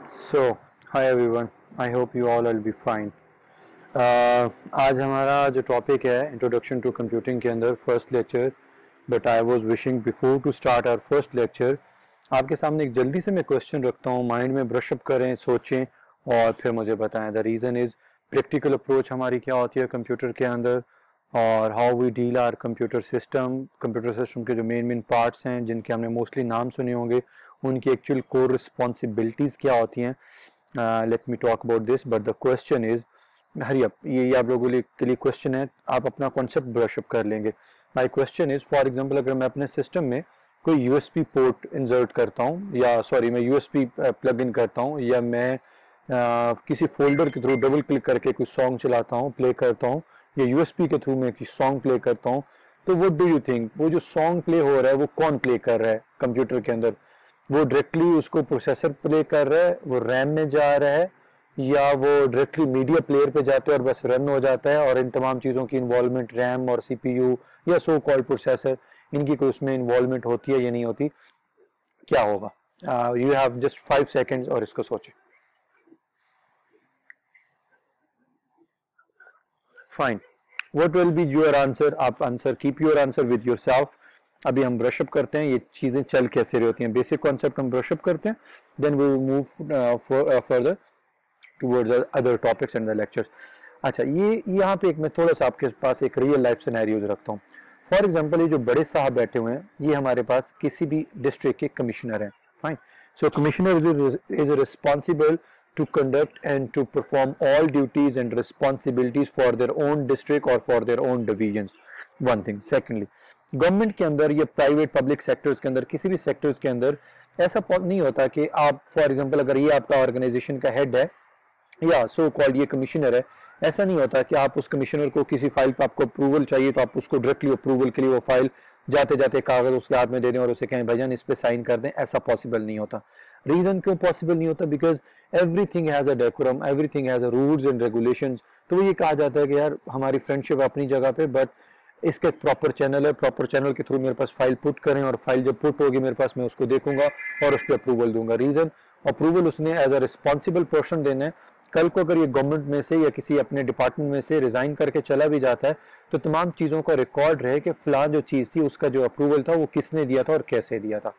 So, hi everyone. I hope you all will be fine. आज हमारा जो topic है इंट्रोडक्शन टू कंप्यूटिंग के अंदर first lecture, but I was wishing before to start our first lecture आपके सामने एक जल्दी से मैं क्वेश्चन रखता हूँ, माइंड में ब्रश अप करें, सोचें और फिर मुझे बताएं. The reason is practical approach हमारी क्या होती है कंप्यूटर के अंदर और how we deal our computer system के जो मेन पार्ट्स हैं जिनके हमने मोस्टली नाम सुने होंगे, उनकी एक्चुअल कोर रिस्पॉन्सिबिलिटीज़ क्या होती हैं. Let me talk about this, but the question is hurry up. ये आप लोगों के लिए क्वेश्चन है, आप अपना कॉन्सेप्ट ब्रश अप कर लेंगे. My question is, for example अगर मैं अपने सिस्टम में कोई यूएसबी पोर्ट इंसर्ट करता हूँ या सॉरी मैं यूएसबी प्लग इन करता हूँ या मैं किसी फोल्डर के थ्रू डबल क्लिक करके कोई सॉन्ग चलाता हूँ, प्ले करता हूँ, या यूएसबी के थ्रू मैं सॉन्ग प्ले करता हूँ, तो व्हाट डू यू थिंक वो जो सॉन्ग प्ले हो रहा है वो कौन प्ले कर रहा है कंप्यूटर के अंदर? वो डायरेक्टली उसको प्रोसेसर प्ले कर रहा है, वो रैम में जा रहा है, या वो डायरेक्टली मीडिया प्लेयर पे जाते हैं और बस रन हो जाता है और इन तमाम चीज़ों की इन्वॉल्वमेंट रैम और सीपीयू या सो कॉल्ड प्रोसेसर, इनकी कोई उसमें इन्वॉल्वमेंट होती है या नहीं होती? क्या होगा? यू हैव जस्ट 5 सेकेंड्स और इसको सोचें. Fine. What will be your answer? आप answer keep your answer with yourself. अभी हम ब्रशअप करते हैं ये चीज़ें चल कैसे रही होती हैं, बेसिक कॉन्सेप्ट हम ब्रशअप करते हैं, then we will move further towards other topics and the lectures. अच्छा, ये यहाँ पे एक मैं थोड़ा सा आपके पास एक रियल लाइफ सिनेरियोज रखता हूँ. फॉर एग्जांपल ये जो बड़े साहब बैठे हुए हैं ये हमारे पास किसी भी डिस्ट्रिक्ट के कमिश्नर हैं. Fine. So commissioner is responsible to conduct and to perform all duties and responsibilities for their own district or for their own divisions. One thing. Secondly, government के अंदर या प्राइवेट पब्लिक सेक्टर्स के अंदर किसी भी sectors के अंदर ऐसा नहीं होता कि आप फॉर एग्जांपल अगर ये आपका ऑर्गेनाइजेशन का हेड है या सो कॉल्ड ये कमिश्नर है, ऐसा नहीं होता कि आप उस कमिश्नर को किसी फाइल पर आपको अप्रूवल चाहिए तो आप उसको डायरेक्टली अप्रूवल के लिए वो फाइल जाते जाते कागज उसके हाथ में दे दें और उसे कहें भाईजान इस पे साइन कर दें. ऐसा पॉसिबल नहीं होता. रीजन क्यों पॉसिबल नहीं होता? Because everything has a decorum, everything has a rules and regulations. तो ये कहा जाता है कि यार हमारी फ्रेंडशिप अपनी जगह पे, बट इसका एक प्रॉपर चैनल है, प्रॉपर चैनल के थ्रू मेरे पास फाइल पुट करें और फाइल जब पुट होगी मेरे पास मैं उसको देखूंगा और उस पर अप्रूवल दूंगा. रीजन, अप्रूवल उसने एज अ रिस्पॉन्सिबल पर्सन देना है. कल को अगर ये गवर्नमेंट में से या किसी अपने डिपार्टमेंट में से रिजाइन करके चला भी जाता है तो तमाम चीज़ों का रिकॉर्ड रहे कि फला जो चीज़ थी उसका जो अप्रूवल था वो किसने दिया था और कैसे दिया था.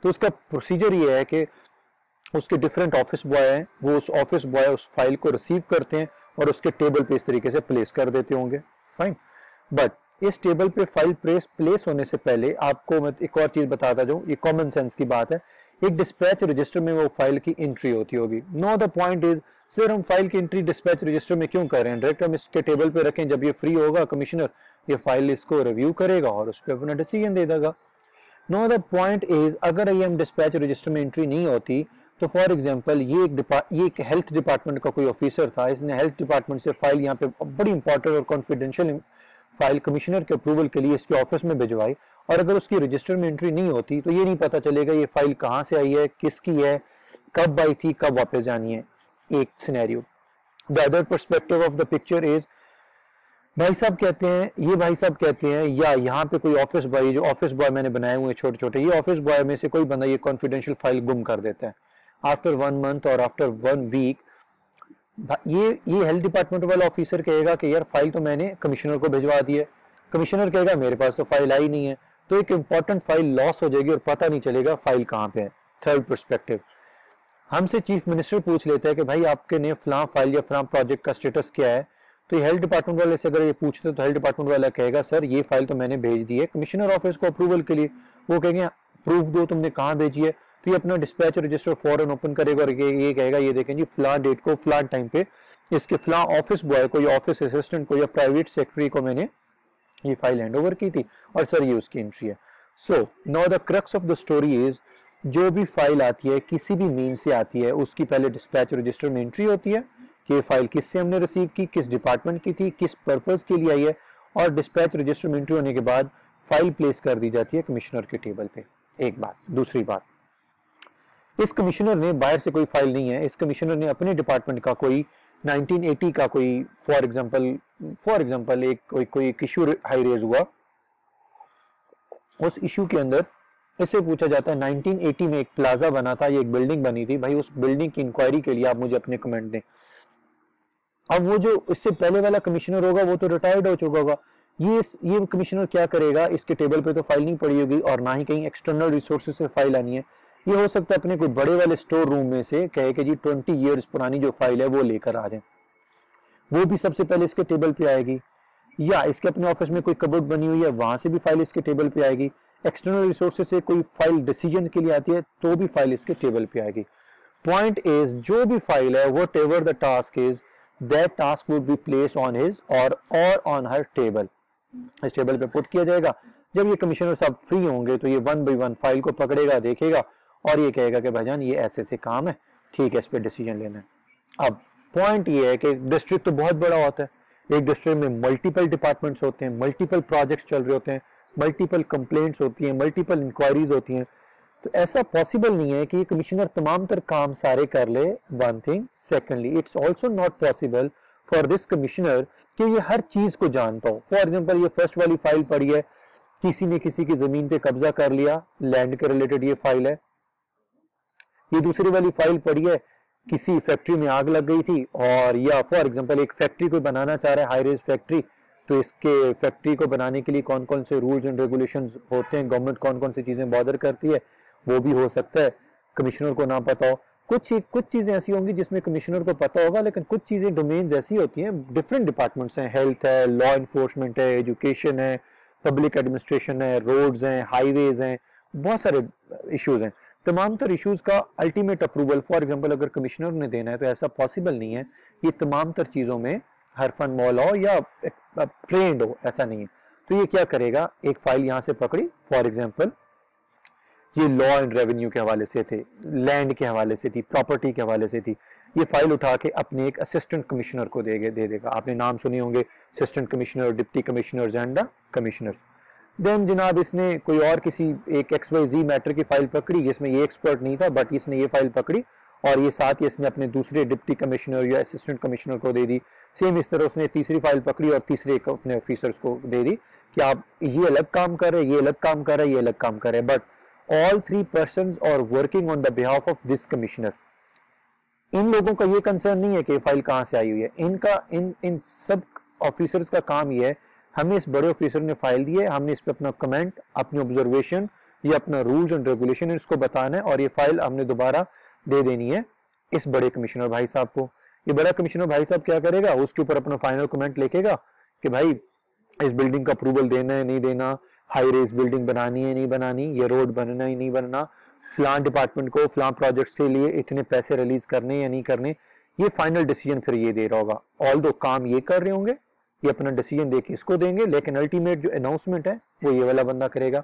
तो उसका प्रोसीजर ये है कि उसके डिफरेंट ऑफिस बॉय हैं, वो उस ऑफिस बॉय उस फाइल को रिसीव करते हैं और उसके टेबल पे इस तरीके से प्लेस कर देते होंगे. फाइन. बट इस टेबल पे फाइल प्लेस होने से पहले आपको मैं एक और चीज बताता जाऊं, ये कॉमन सेंस की बात है. एक डिस्पैच रजिस्टर में वो फाइल की एंट्री होती होगी. No, the point is sir हम फाइल की एंट्री डिस्पैच रजिस्टर में क्यों कर रहे हैं? डायरेक्ट हम इसके टेबल पे रखें, जब ये फ्री होगा कमिश्नर ये फाइल इसको रिव्यू करेगा और उस पर अपना डिसीजन दे देगा. नो, द पॉइंट इज अगर ये हम डिस्पैच रजिस्टर में एंट्री नहीं होती तो फॉर एग्जांपल ये एक हेल्थ डिपार्टमेंट का कोई ऑफिसर था, इसने हेल्थ डिपार्टमेंट से फाइल यहाँ पे बड़ी इंपॉर्टेंट और कॉन्फिडेंशियल फाइल कमिश्नर के अप्रूवल के लिए इसके ऑफिस में भिजवाई, और अगर उसकी रजिस्टर में एंट्री नहीं होती तो ये नहीं पता चलेगा ये फाइल कहाँ से आई है, किसकी है, कब आई थी, कब वापस जानी है. एक scenario. The other perspective of the picture is भाई साहब कहते हैं, ये भाई साहब कहते हैं या यहाँ पे कोई ऑफिस बॉय, जो ऑफिस बॉय मैंने बनाए हुए छोटे छोटे, ये ऑफिस बॉय में से कोई बंदा ये कॉन्फिडेंशियल फाइल गुम कर देता है. आफ्टर 1 मंथ और आफ्टर 1 वीक ये हेल्थ डिपार्टमेंट वाला ऑफिसर कहेगा कि यार फाइल तो मैंने कमिश्नर को भिजवा दी है. कमिश्नर कहेगा मेरे पास तो फाइल आई नहीं है. तो एक इंपॉर्टेंट फाइल लॉस हो जाएगी और पता नहीं चलेगा फाइल कहाँ पे है. थर्ड पर्सपेक्टिव, हमसे चीफ मिनिस्टर पूछ लेता है कि भाई आपके ने फलां फाइल या फलां प्रोजेक्ट का स्टेटस क्या है. तो हेल्थ डिपार्टमेंट वाले से अगर ये पूछते तो हेल्थ डिपार्टमेंट वाला कहेगा सर ये फाइल तो मैंने भेज दी है कमिश्नर ऑफिस को अप्रूवल के लिए. वो कहेंगे प्रूफ दो तुमने कहाँ भेजी है. तो ये अपना डिस्पैच रजिस्टर फौरन ओपन करेगा और ये कहेगा ये देखें जी फलां डेट को फलां टाइम पे इसके फलां ऑफिस बॉय को या ऑफिस असिस्टेंट को या प्राइवेट सेक्रेटरी को मैंने ये फाइल हैंड ओवर की थी और सर ये उसकी एंट्री है. So now the crux of the story is, जो भी फाइल आती है किसी भी मीन से आती है उसकी पहले डिस्पैच रजिस्टर में एंट्री होती है कि ये फाइल किससे हमने रिसीव की, किस डिपार्टमेंट की थी, किस पर्पज के लिए आई है, और डिस्पैच रजिस्टर में एंट्री होने के बाद फाइल प्लेस कर दी जाती है कमिश्नर के टेबल पे. एक बात. दूसरी बात, इस कमिश्नर ने बाहर से कोई फाइल नहीं है, इस कमिश्नर ने अपने डिपार्टमेंट का कोई 1980 का कोई फॉर एग्जांपल एक कोई इशू हाई रेज हुआ. उस इशू के अंदर इससे पूछा जाता है 1980 में एक प्लाजा बना था, ये एक बिल्डिंग बनी थी भाई, उस बिल्डिंग की इंक्वायरी के लिए आप मुझे अपने कमेंट दें। अब वो जो इससे पहले वाला कमिश्नर होगा वो तो रिटायर्ड हो चुका होगा, ये कमिश्नर क्या करेगा, इसके टेबल पे तो फाइल नहीं पड़ी होगी और ना ही कहीं एक्सटर्नल रिसोर्सेज से फाइल आनी है। ये हो सकता है अपने कोई बड़े वाले स्टोर रूम में से कहे कि जी 20 ईयर्स पुरानी जो फाइल है वो लेकर आ जाए, वो भी सबसे पहले इसके टेबल पे आएगी, या इसके अपने ऑफिस में कोई कबोर्ड बनी हुई है वहां से भी फाइल इसके टेबल पे आएगी, एक्सटर्नल रिसोर्सेज से कोई फाइल डिसीजन के लिए आती है तो भी फाइल इसके टेबल पे आएगी। पॉइंट इज जो भी फाइल है what ever the task is, that task would be placed on his और ऑन हर टेबल, इस टेबल पे पुट किया जाएगा। जब ये कमिश्नर साहब फ्री होंगे तो ये 1 बाय 1 फाइल को पकड़ेगा, देखेगा और ये कहेगा कि भाईजान ये ऐसे ऐसे काम है, ठीक है, इस पे डिसीजन लेना है। अब पॉइंट ये है कि डिस्ट्रिक्ट तो बहुत बड़ा होता है, एक डिस्ट्रिक्ट में मल्टीपल डिपार्टमेंट्स होते हैं, मल्टीपल प्रोजेक्ट्स चल रहे होते हैं, मल्टीपल कंप्लेंट्स होती हैं, मल्टीपल इंक्वायरीज होती हैं, तो ऐसा पॉसिबल नहीं है कि कमिश्नर तमाम तर काम सारे कर ले। One thing, secondly it's also not possible for this commissioner कि ये हर चीज को जानता हो। फॉर एग्जाम्पल ये फर्स्ट वाली फाइल पड़ी है, किसी ने किसी की जमीन पे कब्जा कर लिया, लैंड के रिलेटेड ये फाइल है। ये दूसरी वाली फाइल पड़ी है, किसी फैक्ट्री में आग लग गई थी, और या फॉर एग्जांपल एक फैक्ट्री को बनाना चाह रहा है, हाई रेज फैक्ट्री, तो इसके फैक्ट्री को बनाने के लिए कौन कौन से रूल्स एंड रेगुलेशंस होते हैं, गवर्नमेंट कौन कौन सी चीजें बॉदर करती है, वो भी हो सकता है कमिश्नर को ना पता हो। कुछ चीजें ऐसी होंगी जिसमें कमिश्नर को पता होगा, लेकिन कुछ चीजें डोमेन्स ऐसी होती हैं, डिफरेंट डिपार्टमेंट्स हैं, हेल्थ है, लॉ इन्फोर्समेंट है, एजुकेशन है, पब्लिक एडमिनिस्ट्रेशन है, रोड्स हैं, हाईवेज हैं, बहुत सारे इश्यूज हैं। तमाम तर इश्यूज का अल्टीमेट अप्रूवल फॉर एग्जांपल अगर कमिश्नर ने देना है तो ऐसा पॉसिबल नहीं है ये तमाम तर चीजों में हरफन मौला हो या ट्रेंड हो, ऐसा नहीं है। तो ये क्या करेगा, एक फाइल यहां से पकड़ी, फॉर एग्जांपल ये लॉ एंड रेवेन्यू के हवाले से थे, लैंड के हवाले से थी, प्रॉपर्टी के हवाले से थी, ये फाइल उठा के अपने एक असिस्टेंट कमिश्नर को दे देगा। आपने नाम सुने होंगे, assistant commissioner, deputy commissioners and the commissioners. Then जनाब इसने कोई और किसी एक XYZ मैटर की फाइल पकड़ी जिसमें ये एक्सपर्ट नहीं था, बट इसने ये फाइल पकड़ी और ये साथ ही इसने अपने दूसरे डिप्टी कमिश्नर या असिस्टेंट कमिश्नर को दे दी। सेम इस तरह उसने तीसरी फाइल पकड़ी और तीसरे अपने ऑफिसर्स को दे दी कि आप ये अलग काम कर रहे हैं, ये अलग काम कर रहे हैं, ये अलग काम कर रहे हैं, but all 3 persons are working on the behalf of this commissioner. इन लोगों का ये कंसर्न नहीं है कि फाइल कहां से आई हुई है, इनका इन सब ऑफिसर्स का काम ये है, हमें इस बड़े ऑफिसर ने फाइल दी है, हमने इस पे अपना कमेंट, अपनी ऑब्जर्वेशन या अपना रूल्स एंड रेगुलेशन इसको बताना है और ये फाइल हमने दोबारा दे देनी है इस बड़े कमिश्नर भाई साहब को। ये बड़ा कमिश्नर भाई साहब क्या करेगा, उसके ऊपर अपना फाइनल कमेंट लिखेगा कि भाई इस बिल्डिंग का अप्रूवल देना है नहीं देना, हाई रेज बिल्डिंग बनानी है नहीं बनानी, ये रोड बनना है नहीं बनना, फलां डिपार्टमेंट को फलां प्रोजेक्ट्स के लिए इतने पैसे रिलीज करने या नहीं करने, ये फाइनल डिसीजन फिर ये दे रहा होगा। ऑल दो काम ये कर रहे होंगे, ये अपना डिसीजन देके इसको देंगे, लेकिन अल्टीमेट जो अनाउंसमेंट है वो ये वाला बंदा करेगा।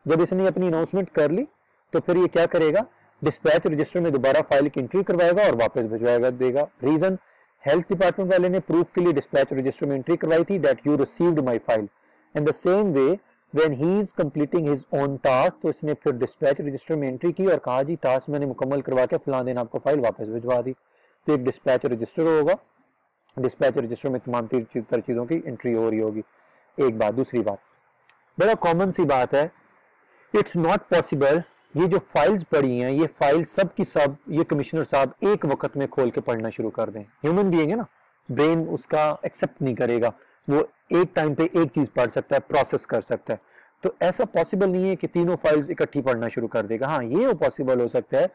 जब इसने अपनी अनाउंसमेंट कर ली तो फिर ये क्या करेगा, डिस्पैच रजिस्टर में दोबारा फाइल की एंट्री करवाएगा और वापस भिजवाएगा देगा। रीजन, हेल्थ डिपार्टमेंट वाले ने प्रूफ के लिए डिस्पैच रजिस्टर में एंट्री करवाई थी that you received my file. In the same way when he is completing his own task, तो इसने फिर डिस्पैच रजिस्टर में एंट्री की और कहा जी टास्क मैंने मुकम्मल करवा के फलां दिन आपको फाइल वापस भिजवा दी। तो एक डिस्पैच रजिस्टर होगा, डिस्पैच रजिस्टर में तमाम तर चीजों की एंट्री हो रही होगी। एक बात, दूसरी बात बड़ा कॉमन सी बात है, इट्स नॉट पॉसिबल ये जो फाइल्स पड़ी हैं ये फाइल सब की सब ये कमिश्नर साहब एक वक्त में खोल के पढ़ना शुरू कर दें। ह्यूमन बीइंग है ना, ब्रेन उसका एक्सेप्ट नहीं करेगा, वो एक टाइम पे एक चीज पढ़ सकता है, प्रोसेस कर सकता है। तो ऐसा पॉसिबल नहीं है कि तीनों फाइल्स इकट्ठी पढ़ना शुरू कर देगा। हाँ, ये पॉसिबल हो सकता है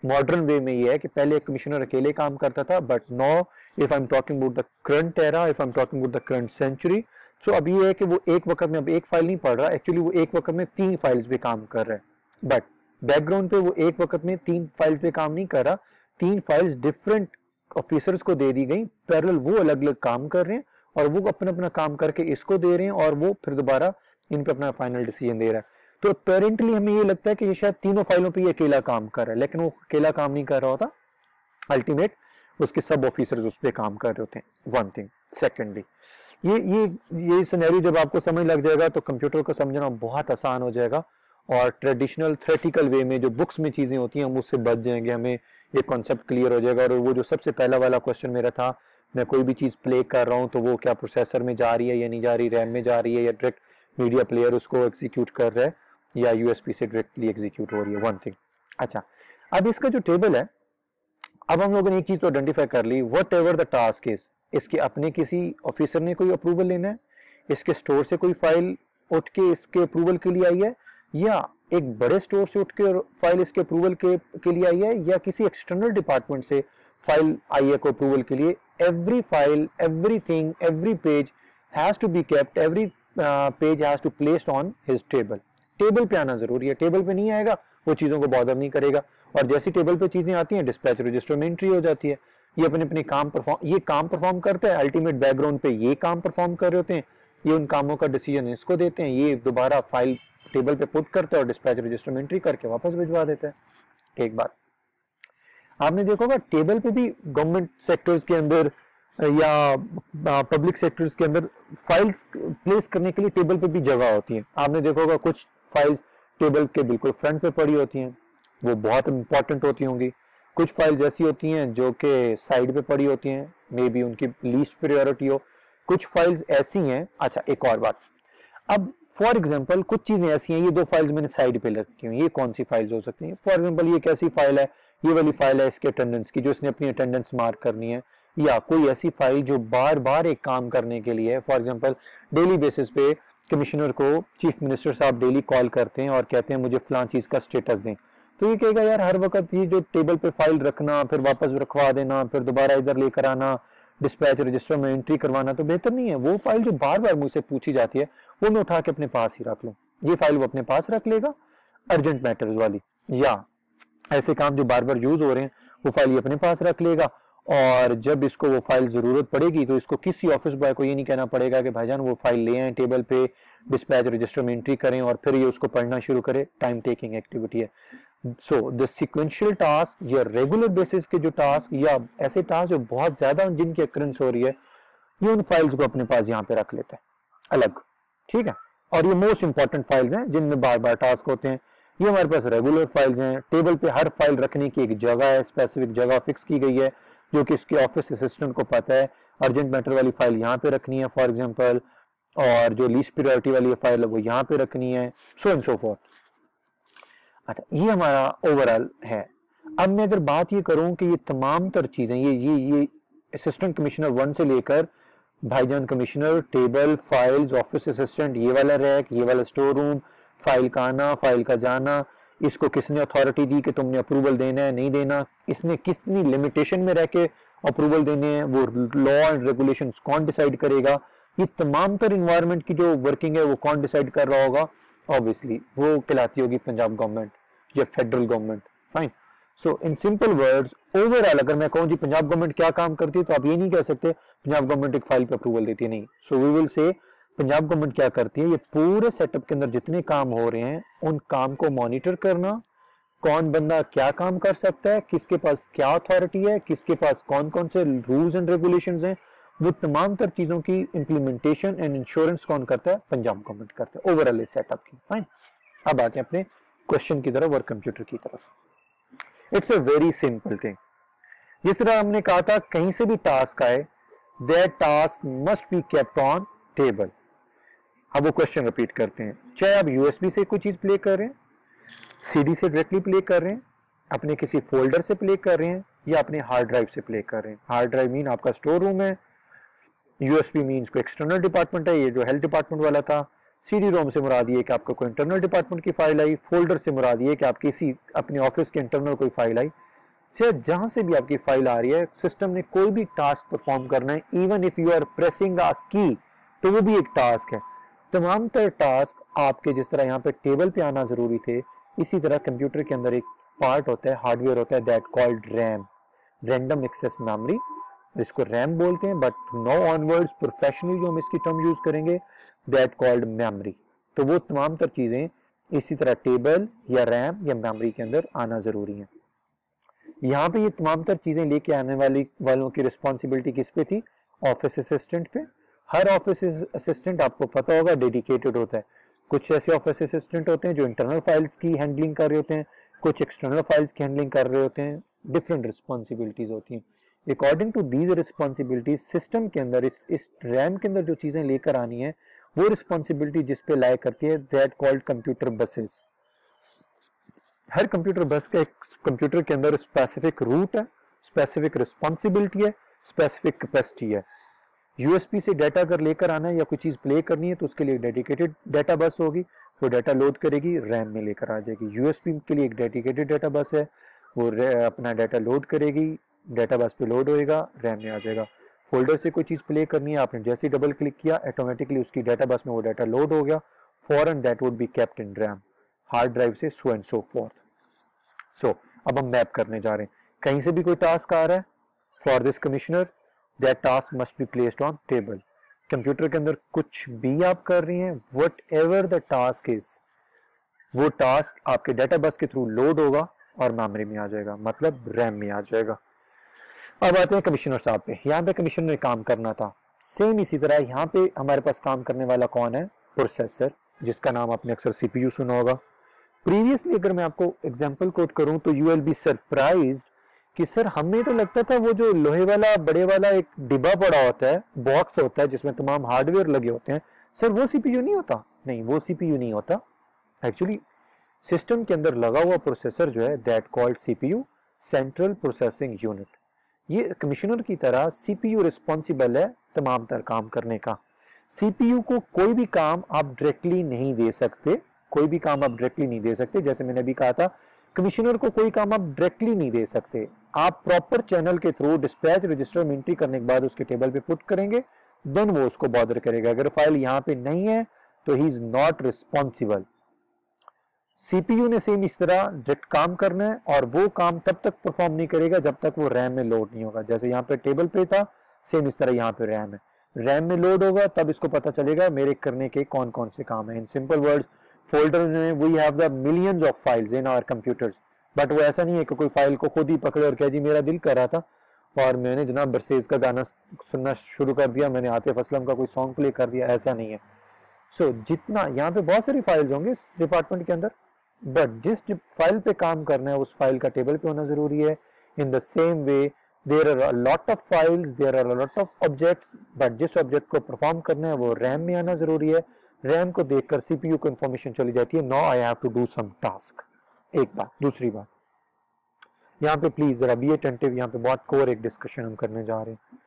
मॉडर्न वे में, ये है कि पहले एक कमिश्नर अकेले काम करता था, but now if I am talking about the current era, if I am talking about the current century, so अब ये है कि वो एक वक्त में अब एक फाइल नहीं पढ़ रहा, एक्चुअली वो एक वक्त में 3 फाइल्स पे काम कर रहा है। बट बैकग्राउंड पे वो एक वक्त में 3 फाइल्स पे काम नहीं कर रहा, 3 फाइल्स डिफरेंट ऑफिसर्स को दे दी गई, पैरेलल वो अलग अलग काम कर रहे हैं और वो अपना अपना काम करके इसको दे रहे हैं और वो फिर दोबारा इन पे अपना फाइनल डिसीजन दे रहा है। तो अपेरेंटली हमें ये लगता है कि ये शायद तीनों फाइलों पे ये अकेला काम कर रहा है, लेकिन वो अकेला काम नहीं कर रहा होता, अल्टीमेट उसके सब ऑफिसर्स उस पर काम कर रहे होते हैं। वन थिंग, सेकेंडली ये सिनेरियो जब आपको समझ लग जाएगा तो कंप्यूटर को समझना बहुत आसान हो जाएगा और ट्रेडिशनल थ्योरेटिकल वे में जो बुक्स में चीजें होती हैं हम उससे बच जाएंगे, हमें ये कॉन्सेप्ट क्लियर हो जाएगा। और वो जो सबसे पहला वाला क्वेश्चन मेरा था, मैं कोई भी चीज प्ले कर रहा हूँ तो वो क्या प्रोसेसर में जा रही है या नहीं जा रही, रैम में जा रही है या डायरेक्ट मीडिया प्लेयर उसको एग्जीक्यूट कर रहा है, या यूएसबी से डायरेक्टली एग्जीक्यूट हो रही है, वन थिंग। अच्छा, अब इसका जो टेबल है, अब हम लोगों ने एक चीज तो आइडेंटिफाई कर ली, whatever the task is, इसके अपने किसी ऑफिसर ने कोई अप्रूवल लेना है, इसके स्टोर से कोई फाइल उठ के इसके अप्रूवल के लिए आई है, या एक बड़े स्टोर से उठ के फाइल इसके अप्रूवल के लिए आई है, या किसी एक्सटर्नल डिपार्टमेंट से फाइल आई है को अप्रूवल के लिए। Every file, everything, every page has to be kept, every page has to placed on his table. Table पे आना जरूरी है, टेबल पे नहीं आएगा वो चीजों को बॉदर नहीं करेगा, और जैसी टेबल पे चीजें आती हैं डिस्पैच रजिस्टर में एंट्री हो जाती है। ये अपने अपने काम परफॉर्म करते हैं, अल्टीमेट बैकग्राउंड पे ये काम परफॉर्म कर रहे होते हैं, ये उन कामों का डिसीजन इसको देते हैं, ये दोबारा फाइल टेबल पे पुट करता है और डिस्पैच रजिस्टर में एंट्री करके वापस भिजवा देता है। एक बात आपने देखा होगा, टेबल पे भी गवर्नमेंट सेक्टर्स के अंदर या पब्लिक सेक्टर्स के अंदर फाइल्स प्लेस करने के लिए टेबल पे भी जगह होती है। आपने देखा होगा कुछ फाइल्स टेबल के बिल्कुल फ्रंट पे पड़ी होती हैं, वो बहुत इंपॉर्टेंट होती होंगी। कुछ फाइल्स ऐसी होती हैं जो कि साइड पे पड़ी होती हैं, मे बी उनकी लीस्ट प्रायोरिटी हो। कुछ फाइल्स ऐसी हैं, अच्छा एक और बात, अब फॉर एग्जांपल कुछ चीजें ऐसी हैं, ये दो फाइल्स मैंने साइड पे रखी हुई, ये कौन सी फाइल्स हो सकती हैं? फॉर एग्जांपल ये कैसी फाइल है, ये वाली फाइल है इसके अटेंडेंस की, जो इसने अपनी अटेंडेंस मार्क करनी है, या कोई ऐसी फाइल जो बार बार एक काम करने के लिए, फॉर एग्जांपल डेली बेसिस पे कमिश्नर को चीफ मिनिस्टर साहब डेली कॉल करते हैं और कहते हैं मुझे फलां चीज का स्टेटस दें, तो ये कहेगा यार हर वक्त ये जो टेबल पे फाइल रखना, फिर वापस रखवा देना, फिर दोबारा इधर लेकर आना, डिस्पैच रजिस्टर में एंट्री करवाना तो बेहतर नहीं है। वो फाइल जो बार बार मुझसे पूछी जाती है वो मैं उठा के अपने पास ही रख लूं, ये फाइल वो अपने पास रख लेगा अर्जेंट मैटर्स वाली, या ऐसे काम जो बार बार यूज हो रहे हैं वो फाइल ये अपने पास रख लेगा, और जब इसको वो फाइल जरूरत पड़ेगी तो इसको किसी ऑफिस बॉय को ये नहीं कहना पड़ेगा कि भाईजान वो फाइल ले आए टेबल पे, डिस्पैच रजिस्टर में एंट्री करें और फिर ये उसको पढ़ना शुरू करे। टाइम टेकिंग एक्टिविटी है। सो द सीक्वेंशियल टास्क या रेगुलर बेसिस के जो टास्क या ऐसे टास्क जो बहुत ज्यादा जिनकी अक्रेंस हो रही है, ये उन फाइल्स को अपने पास यहाँ पे रख लेते हैं अलग, ठीक है। और ये मोस्ट इंपॉर्टेंट फाइल्स हैं जिनमें बार बार टास्क होते हैं। ये हमारे पास रेगुलर फाइल्स हैं, टेबल पे हर फाइल रखने की एक जगह है, स्पेसिफिक जगह फिक्स की गई है जो कि इसके ऑफिस असिस्टेंट को पता है। अर्जेंट मैटर वाली फाइल यहाँ पे रखनी है फॉर एग्जांपल, और जो लीस्ट प्रायोरिटी वाली फाइल है वो यहाँ पे रखनी है, सो एंड सो फोर्थ। अच्छा, ये हमारा ओवरऑल है। अब मैं अगर बात ये करूं कि ये तमाम तर चीजें, ये असिस्टेंट कमिश्नर 1 से लेकर भाईजान commissioner, table, files, office assistant, ये वाला रैक, ये वाला स्टोर रूम, फाइल का आना, फाइल का जाना, इसको किसने अथॉरिटी दी कि तुमने अप्रूवल देना है नहीं देना, इसने कितनी लिमिटेशन में रह के अप्रूवल देने हैं, वो लॉ एंड रेगुलेशंस कौन डिसाइड करेगा, ये तमाम तर इन्वायरमेंट की जो वर्किंग है वो कौन डिसाइड कर रहा होगा? ऑब्वियसली वो कहलाती होगी पंजाब गवर्नमेंट या फेडरल गवर्नमेंट। फाइन। सो इन सिंपल वर्ड्स, ओवरऑल अगर मैं कहूँ जी पंजाब गवर्नमेंट क्या काम करती है, तो आप ये नहीं कह सकते पंजाब गवर्नमेंट एक फाइल पे अप्रूवल देती है, नहीं। So we will say Punjab government क्या करती है, ये पूरे सेटअप के अंदर जितने काम हो रहे हैं उन काम को मॉनिटर करना, कौन बंदा क्या काम कर सकता है, किसके पास क्या अथॉरिटी है, किसके पास कौन कौन से रूल्स एंड रेगुलेशंस हैं, वो तमाम तर चीजों की इंप्लीमेंटेशन एंड इंश्योरेंस कौन करता है? पंजाब गवर्नमेंट करता है ओवरऑल इस सेटअप की। फाइन। अब आते हैं अपने क्वेश्चन की तरफ और कंप्यूटर की तरफ। It's a very simple thing. जिस तरह हमने कहा था कहीं से भी टास्क आए, that task must be kept on table. अब वो क्वेश्चन रिपीट करते हैं, चाहे आप यूएसबी से कोई चीज प्ले कर रहे हैं, सीडी से डायरेक्टली प्ले कर रहे हैं, अपने किसी फोल्डर से प्ले कर रहे हैं, या अपने हार्ड ड्राइव से प्ले कर रहे हैं। हार्ड ड्राइव मीन आपका स्टोर रूम है, यूएसबी मीन्स कोई एक्सटर्नल डिपार्टमेंट है, ये जो हेल्थ डिपार्टमेंट वाला था। सीडी रोम से मुराद ये कि आपका कोई इंटरनल डिपार्टमेंट की फाइल आई, फोल्डर से मुराद ये कि आपकी किसी अपने ऑफिस के इंटरनल कोई फाइल आई। चाहे जहां से भी आपकी फाइल आ रही है, सिस्टम ने कोई भी टास्क परफॉर्म करना है, even if you are pressing a key, तो वो भी एक टास्क है। तमाम तर टास्क आपके जिस तरह यहाँ पे टेबल पे आना जरूरी थे, इसी तरह कंप्यूटर के अंदर एक पार्ट होता है, हार्डवेयर होता है, that called RAM, random access memory, जिसको रैम बोलते हैं, बट नाउ ऑनवर्ड्स प्रोफेशनली जो हम इसकी टर्म यूज करेंगे, दैट कॉल्ड मेमोरी। तो वो तमाम तर चीजें इसी तरह टेबल या रैम या मेमोरी के अंदर आना जरूरी है। यहाँ पे ये तमाम तर चीजें लेके आने वालों की रिस्पॉन्सिबिलिटी किस पे थी? ऑफिस असिस्टेंट पे। हर ऑफिस असिस्टेंट आपको पता होगा डेडिकेटेड होता है। कुछ ऐसे ऑफिस असिस्टेंट होते हैं जो इंटरनल फाइल्स की हैंडलिंग कर रहे होते हैं, कुछ एक्सटर्नल फाइल्स की हैंडलिंग कर रहे होते हैं, डिफरेंट रिस्पॉन्सिबिलिटीज होती हैं। According to these responsibilities system के अंदर इस रैम के अंदर जो चीजें लेकर आनी है वो रिस्पॉन्सिबिलिटी जिस पे लाया करती है that called computer buses. Her computer बस का एक कंप्यूटर के अंदर स्पेसिफिक रूट है, स्पेसिफिक रिस्पॉन्सिबिलिटी है, स्पेसिफिक कैपेसिटी है। यूएसबी से डाटा अगर लेकर आना है या कोई चीज प्ले करनी है तो उसके लिए डेडिकेटेड डाटा बस होगी, वो डाटा लोड करेगी, रैम में लेकर आ जाएगी। यूएसबी के लिए एक डेडिकेटेड डाटा बस है, वो अपना डाटा लोड करेगी, डाटा बस पे लोड होएगा, रैम में आ जाएगा। फोल्डर से कोई चीज प्ले करनी है, आपने जैसे ही डबल क्लिक किया ऑटोमेटिकली उसकी डाटा बस में वो डाटा लोड हो गया, फॉरन that would be kept in RAM, hard drive से सो एंड सो फोर्थ। सो अब हम मैप करने जा रहे हैं, कहीं से भी कोई टास्क आ रहा है, for this commissioner that task must be placed on table. Computer के अंदर कुछ भी आप कर रही हैं, what ever the task is, वो टास्क आपके डाटा बस के थ्रू लोड होगा और मेमोरी में आ जाएगा, मतलब रैम में आ जाएगा। अब आते हैं कमिश्नर साहब पे। यहाँ पे कमिश्नर ने काम करना था, सेम इसी तरह यहाँ पे हमारे पास काम करने वाला कौन है, प्रोसेसर, जिसका नाम आपने अक्सर सीपीयू सुना होगा। प्रीवियसली अगर मैं आपको एग्जांपल कोट करूं तो यू विल बी सरप्राइज्ड कि सर हमें तो लगता था वो जो लोहे वाला बड़े वाला एक डिब्बा पड़ा होता है, बॉक्स होता है जिसमें तमाम हार्डवेयर लगे होते हैं, सर वो सीपीयू नहीं होता। नहीं, वो सीपीयू नहीं होता। एक्चुअली सिस्टम के अंदर लगा हुआ प्रोसेसर जो है that called CPU, central processing unit. ये कमिश्नर की तरह सीपीयू रिस्पॉन्सिबल है तमाम तर काम करने का। सीपीयू को कोई भी काम आप डायरेक्टली नहीं दे सकते, कोई भी काम आप डायरेक्टली नहीं दे सकते। जैसे मैंने अभी कहा था, कमिश्नर को कोई काम आप डायरेक्टली नहीं दे सकते, आप प्रॉपर चैनल के थ्रू डिस्पैच रजिस्टर में एंट्री करने के बाद उसके टेबल पे पुट करेंगे, देन वो उसको बॉदर करेगा। अगर फाइल यहाँ पे नहीं है तो he is not responsible. CPU ने सेम इस तरह डायरेक्ट काम करना है और वो काम तब तक परफॉर्म नहीं करेगा जब तक वो रैम में लोड नहीं होगा। जैसे यहाँ पे टेबल पे था, सेम इस तरह यहाँ पे रैम है, रैम में लोड होगा तब इसको पता चलेगा मेरे करने के कौन कौन से काम है। इन सिंपल वर्ड्स, फोल्डर में we have the millions of files in our computers, but वो ऐसा नहीं है कि कोई फाइल को खुद ही पकड़े और कहे जी मेरा दिल कर रहा था और मैंने जनाब बरसेज का गाना सुनना शुरू कर दिया, मैंने आतिफ असलम का कोई सॉन्ग प्ले कर दिया, ऐसा नहीं है। सो जितना यहाँ पे बहुत सारी फाइल्स होंगे इस डिपार्टमेंट के अंदर, बट जिस फाइल पे काम करना है उस फाइल का टेबल पे होना जरूरी है। In the same way there are a lot of files, there are a lot of objects, but जिस ऑब्जेक्ट को परफॉर्म करना है वो रैम में आना जरूरी है। रैम को देखकर सीपीयू को इंफॉर्मेशन चली जाती है, now I have to do some task. एक बात। दूसरी बात, यहाँ पे प्लीज जरा बी अटेंटिव, यहाँ पे बहुत कोर एक डिस्कशन हम करने जा रहे हैं।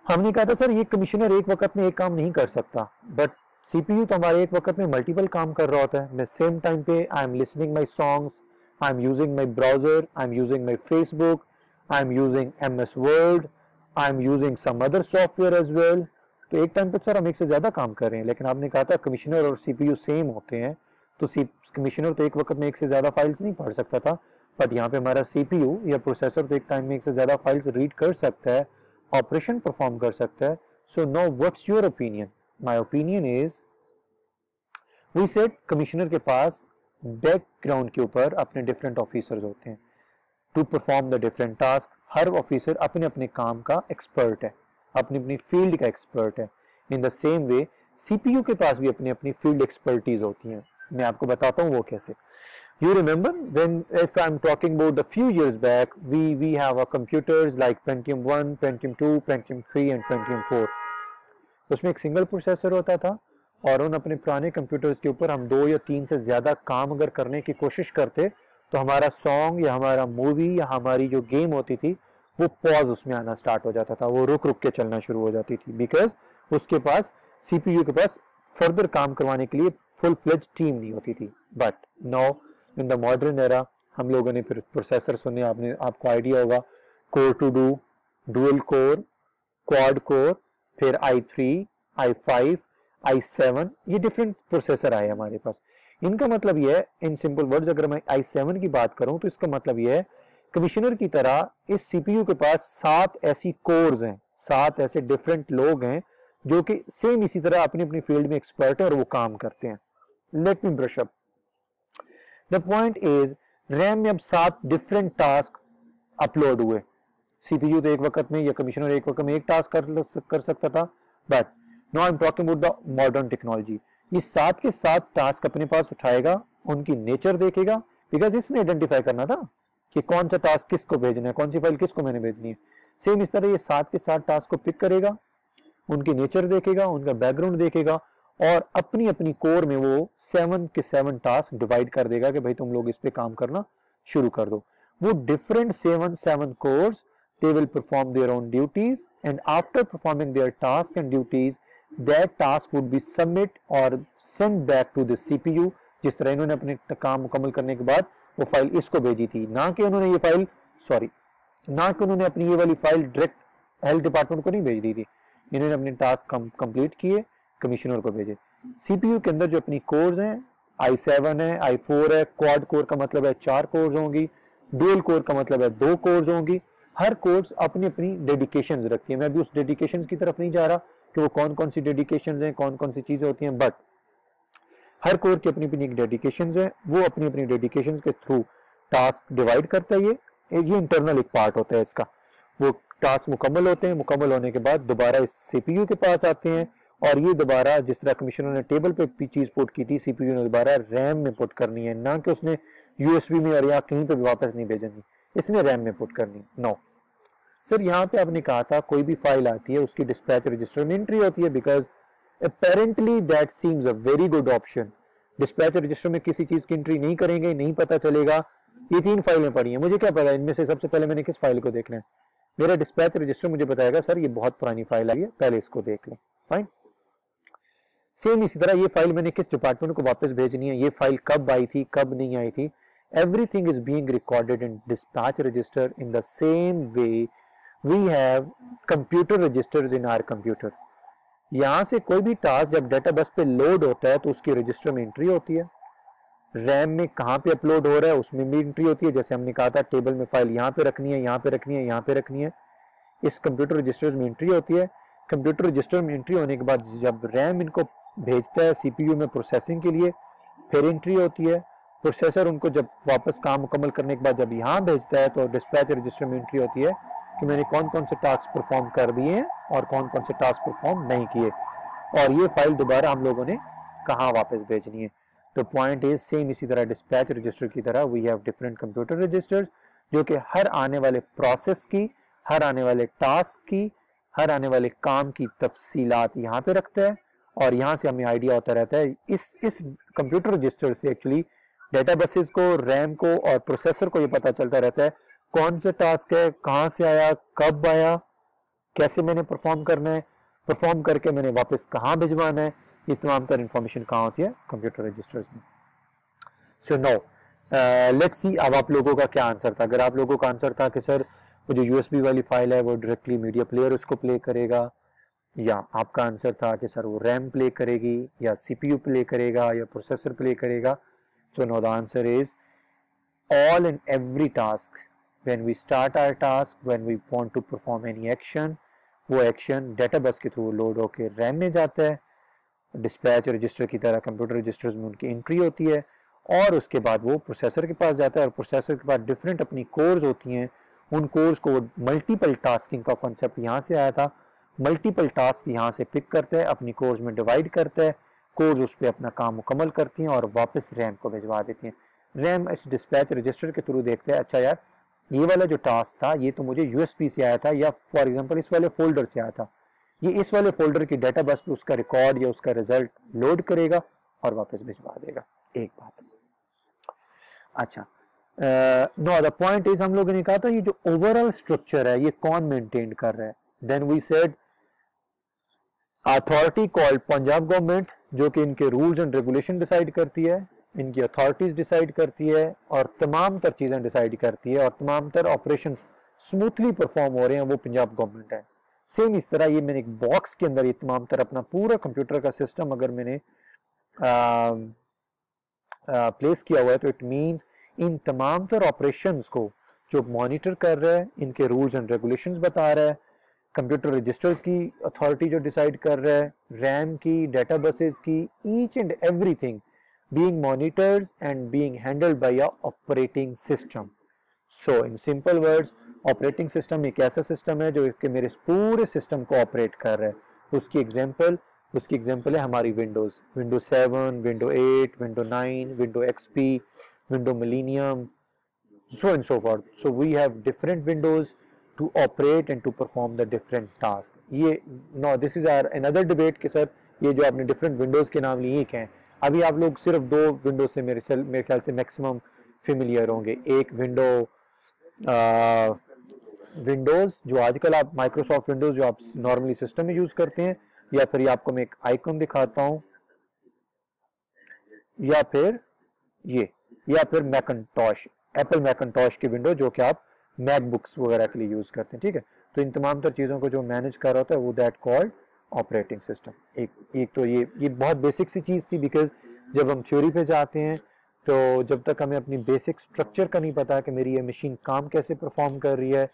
हमने कहा था सर ये कमिश्नर एक वक्त में एक काम नहीं कर सकता, बट सीपीयू तो हमारे एक वक्त में मल्टीपल काम कर रहा होता है। मैं सेम टाइम पे I am listening my songs, I am using my browser, I am using my Facebook, I am using MS word, I am using some other software as well. तो एक time पे sir हम एक से ज्यादा काम कर रहे हैं, लेकिन आपने कहा था कमिश्नर और सीपीयू सेम होते हैं, तो कमिश्नर तो एक वक्त में एक से ज्यादा फाइल्स नहीं पढ़ सकता था, बट यहाँ पे हमारा सीपीयू या प्रोसेसर तो एक टाइम में एक से ज्यादा फाइल्स रीड कर सकता है, ऑपरेशन परफॉर्म कर सकता है। So now what's your opinion? My opinion is, we said commissioner के पास बैकग्राउंड के ऊपर अपने डिफरेंट ऑफिसर्स होते हैं to perform the different task. हर ऑफिसर अपने अपने काम का एक्सपर्ट है, अपनी अपनी फील्ड का एक्सपर्ट है। In the same way CPU के पास भी अपनी अपनी फील्ड एक्सपर्टीज होती हैं। मैं आपको बताता हूँ वो कैसे। You remember when, if I'm talking about a few years back, we have computers like Pentium 1, Pentium 2, Pentium 3 and Pentium 4. उसमें एक सिंगल प्रोसेसर होता था और उन अपने पुराने कंप्यूटर्स के ऊपर हम 2 या 3 से ज्यादा काम अगर करने की कोशिश करते तो हमारा सॉन्ग या हमारा मूवी या हमारी जो गेम होती थी वो पॉज उसमें आना स्टार्ट हो जाता था, वो रुक रुक के चलना शुरू हो जाती थी, बिकॉज उसके पास सीपीयू के पास फर्दर काम करवाने के लिए फुल फ्लेज टीम नहीं होती थी। But now in the modern era हम लोगों ने फिर प्रोसेसर सुने, आपको आइडिया होगा, core two duo, dual core, quad core, फिर i3, i5, i7, ये डिफरेंट प्रोसेसर आए हमारे पास। इनका मतलब ये है, इन सिंपल वर्ड्स, अगर मैं i7 की बात करूं तो इसका मतलब ये है कमिश्नर की तरह इस सीपीयू के पास 7 ऐसी कोर्स हैं, 7 ऐसे डिफरेंट लोग हैं जो कि सेम इसी तरह अपनी अपनी फील्ड में एक्सपर्ट है और वो काम करते हैं। Let me brush up. The point is, RAM में अब 7 डिफरेंट टास्क अपलोड हुए। सीपीयू तो एक वक्त में या कमिश्नर एक वक्त में एक टास्क कर सकता था, but now I am talking about the modern technology. ये 7 के 7 टास्क अपने पास उठाएगा, उनकी नेचर देखेगा, बिकॉज इसने आइडेंटिफाई करना था कि कौन सा टास्क किसको भेजना है, कौन सी फाइल किसको मैंने भेजनी है। सेम इस तरह ये 7 के 7 टास्क को पिक करेगा, उनकी नेचर देखेगा, उनका बैकग्राउंड देखेगा और अपनी अपनी कोर में वो 7 के 7 टास्क डिवाइड कर देगा कि भाई तुम लोग इस पे काम करना शुरू कर दो। वो different 7 course, they will perform their own duties, and after performing their tasks and duties, that task would be submit or sent back to the CPU। जिस तरह इन्होंने अपने काम मुकम्मल करने के बाद वो फाइल इसको भेजी थी, ना कि उन्होंने ये फाइल ना कि उन्होंने अपनी ये वाली फाइल डायरेक्ट हेल्थ डिपार्टमेंट को नहीं भेज दी थी। इन्होंने अपने टास्क कंप्लीट किए, कमिश्नर को भेजे। सीपीयू के अंदर जो अपनी कोर्स हैं, i7 है, i4 है, क्वाड कोर का मतलब है 4 कोर्स होंगी, डुअल कोर का मतलब है 2 कोर्स होंगी। हर कोर्स अपनी अपनी डेडिकेशंस रखती है। मैं अभी उस डेडिकेशंस की तरफ नहीं जा रहा कि वो कौन कौन सी डेडिकेशंस हैं, कौन कौन सी चीजें होती हैं, बट हर कोर की अपनी अपनी एक डेडिकेशंस है। वो अपनी अपनी डेडिकेशंस के थ्रू टास्क डिवाइड करता है। ये इंटरनल एक पार्ट होता है इसका। वो टास्क मुकम्मल होते हैं, मुकम्मल होने के बाद दोबारा इस सीपीयू के पास आते हैं और ये दोबारा जिस तरह कमिश्नर ने टेबल पे चीज पुट की थी, सीपीयू ने दोबारा रैम में पुट करनी है, ना कि उसने यूएसबी में और या कहीं पे भी वापस नहीं भेजनी, इसने रैम में पुट करनी। नो सर, यहाँ पे आपने कहा था कोई भी फाइल आती है उसकी डिस्पैच रजिस्टर में एंट्री होती है, because apparently that seems a very good option. Dispatch register में किसी चीज की एंट्री नहीं करेंगे, नहीं पता चलेगा। ये 3 फाइलें पड़ी हैं, मुझे क्या पता इनमें से सबसे पहले मैंने किस फाइल को देखना है। मेरा डिस्पैच रजिस्टर मुझे बताएगा सर ये बहुत पुरानी फाइल आई है, पहले इसको देख लें। फाइन। सेम इसी तरह ये फाइल मैंने किस डिपार्टमेंट को वापस भेजनी है, ये फाइल कब आई थी, कब नहीं आई थी। Everything is being recorded in dispatch register in the same way we have computer registers in our computer. यहां से कोई भी टास्क जब डेटा बस पे लोड होता है तो उसकी रजिस्टर में एंट्री होती है। रैम में कहां पे अपलोड हो रहा है उसमें भी एंट्री होती है। जैसे हमने कहा था टेबल में फाइल यहाँ पे रखनी है, यहाँ पे रखनी है, यहाँ पे रखनी है, इस कंप्यूटर रजिस्टर्स में एंट्री होती है। कंप्यूटर रजिस्टर में एंट्री होने के बाद जब रैम इनको भेजता है सीपीयू में प्रोसेसिंग के लिए, फिर एंट्री होती है। प्रोसेसर उनको जब वापस काम मुकम्मल करने के बाद जब यहाँ भेजता है तो डिस्पैच रजिस्टर में एंट्री होती है कि मैंने कौन कौन से टास्क परफॉर्म कर दिए हैं और कौन कौन से टास्क परफॉर्म नहीं किए, और ये फाइल दोबारा हम लोगों ने कहाँ वापस भेजनी है। तो पॉइंट इज सेम इसी तरह डिस्पैच रजिस्टर की तरह we have different computer registers जो कि हर आने वाले प्रोसेस की, हर आने वाले टास्क की, हर आने वाले काम की तफसीलात यहाँ पे रखता है, और यहाँ से हमें आइडिया होता रहता है। इस कंप्यूटर रजिस्टर से एक्चुअली डेटा बसेस को, रैम को और प्रोसेसर को ये पता चलता रहता है कौन सा टास्क है, कहाँ से आया, कब आया, कैसे मैंने परफॉर्म करना है, परफॉर्म करके मैंने वापस कहाँ भिजवाना है। ये तमाम तर इंफॉर्मेशन कहाँ होती है, कंप्यूटर रजिस्टर्स में। सो नो लेट्स सी अब आप लोगों का क्या आंसर था। अगर आप लोगों का आंसर था कि सर वो जो यूएसबी वाली फाइल है वो डायरेक्टली मीडिया प्लेयर उसको प्ले करेगा, या आपका आंसर था कि सर वो रैम प्ले करेगी या सीपीयू प्ले करेगा या प्रोसेसर प्ले करेगा, so now the answer is all and every task when we start our task, when we want to perform any action, वो एक्शन डेटा बस के through load होकर RAM में जाता है, dispatch register की तरह computer registers में उनकी एंट्री होती है, और उसके बाद वो प्रोसेसर के पास जाता है, और प्रोसेसर के बाद डिफरेंट अपनी कोर्स होती हैं, उन कोर्स को मल्टीपल टास्किंग का कॉन्सेप्ट यहाँ से आया था, मल्टीपल टास्क यहाँ से पिक करता है, अपनी कोर्स में डिवाइड करता है, कोर्स उस पर अपना काम मुकम्मल करती हैं और वापस रैम को भिजवा देती हैं। रैम इस डिस्पैच रजिस्टर के थ्रू देखते हैं, अच्छा यार ये वाला जो टास्क था ये तो मुझे यूएसबी से आया था, या फॉर एग्जांपल इस वाले फोल्डर से आया था, ये इस वाले फोल्डर की डेटा बस पे उसका रिकॉर्ड या उसका रिजल्ट लोड करेगा और वापस भिजवा देगा। एक बात। अच्छा, नो द पॉइंट इज हम लोगों ने कहा था ये जो ओवरऑल स्ट्रक्चर है ये कौन मेंटेन कर रहा है। Then we said authority called Punjab government, जो कि इनके रूल्स एंड रेगुलेशन डिसाइड करती है, इनकी अथॉरिटीज डिसाइड करती है और तमाम तर चीजें डिसाइड करती है, और तमाम तर ऑपरेशन स्मूथली परफॉर्म हो रहे हैं वो पंजाब गवर्नमेंट है। सेम इस तरह ये मैंने एक बॉक्स के अंदर ये तमाम तर अपना पूरा कंप्यूटर का सिस्टम अगर मैंने प्लेस किया हुआ है तो इट मींस इन तमाम तर ऑपरेशंस को जो मॉनिटर कर रहा है, इनके रूल्स एंड रेगुलेशंस बता रहा है, कंप्यूटर रजिस्टर्स की अथॉरिटी जो डिसाइड कर रहा है, रैम की, डेटा बसेस की, each and everything being monitored and being handled by a operating system. So in simple words, operating system एक ऐसा सिस्टम है जो कि मेरे पूरे सिस्टम को ऑपरेट कर रहा है। उसकी एग्जांपल है हमारी Windows 7, window 8, window 9, window XP, window millennium, so and so forth. So we have different windows to operate and to perform the different tasks. ये no, this is our another debate कि sir ये जो आपने different Windows के नाम लिए हैं, अभी आप लोग सिर्फ 2 विंडो से मेरे ख्याल से मैक्सिमम फेमिलियर होंगे। एक विंडोज़ जो आजकल आप माइक्रोसॉफ्ट विंडोज़ जो आप नॉर्मली सिस्टम में यूज़ करते हैं, या फिर ये आपको मैं एक आइकन दिखाता हूँ, या फिर ये, या फिर मैकिंटॉश, एप्पल मैकिंटॉश की विंडो जो कि आप मैकबुक्स वगैरह के लिए यूज़ करते हैं, ठीक है। तो इन तमाम तर चीज़ों को जो मैनेज कर रहा होता है वो दैट कॉल्ड ऑपरेटिंग सिस्टम। एक तो ये बहुत बेसिक सी चीज़ थी, बिकॉज जब हम थ्योरी पे जाते हैं तो जब तक हमें अपनी बेसिक स्ट्रक्चर का नहीं पता कि मेरी ये मशीन काम कैसे परफॉर्म कर रही है,